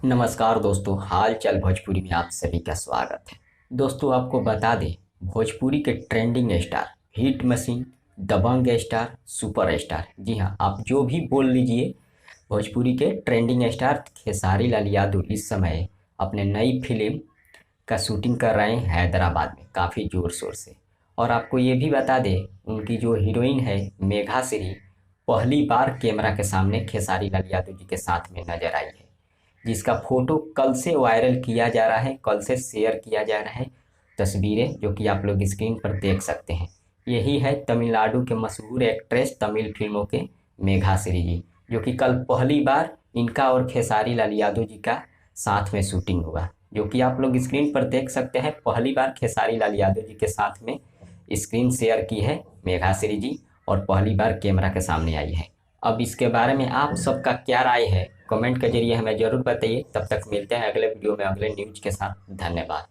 नमस्कार दोस्तों, हाल चाल भोजपुरी में आप सभी का स्वागत है। दोस्तों आपको बता दें, भोजपुरी के ट्रेंडिंग स्टार, हिट मशीन, दबंग स्टार, सुपर स्टार, जी हाँ आप जो भी बोल लीजिए, भोजपुरी के ट्रेंडिंग स्टार खेसारी लाल यादव इस समय अपने नई फिल्म का शूटिंग कर रहे हैं हैदराबाद में काफ़ी ज़ोर शोर से। और आपको ये भी बता दें, उनकी जो हीरोइन है मेघा श्री पहली बार कैमरा के सामने खेसारी लाल यादव जी के साथ में नजर आई है, जिसका फोटो कल से वायरल किया जा रहा है, कल से शेयर किया जा रहा है तस्वीरें, जो कि आप लोग स्क्रीन पर देख सकते हैं। यही है तमिलनाडु के मशहूर एक्ट्रेस, तमिल फिल्मों के मेघा श्री जी, जो कि कल पहली बार इनका और खेसारी लाल यादव जी का साथ में शूटिंग हुआ, जो कि आप लोग स्क्रीन पर देख सकते हैं। पहली बार खेसारी लाल यादव जी के साथ में स्क्रीन शेयर की है मेघा श्री जी, और पहली बार कैमरा के सामने आई है। अब इसके बारे में आप सबका क्या राय है, कमेंट के जरिए हमें ज़रूर बताइए। तब तक मिलते हैं अगले वीडियो में अगले न्यूज के साथ। धन्यवाद।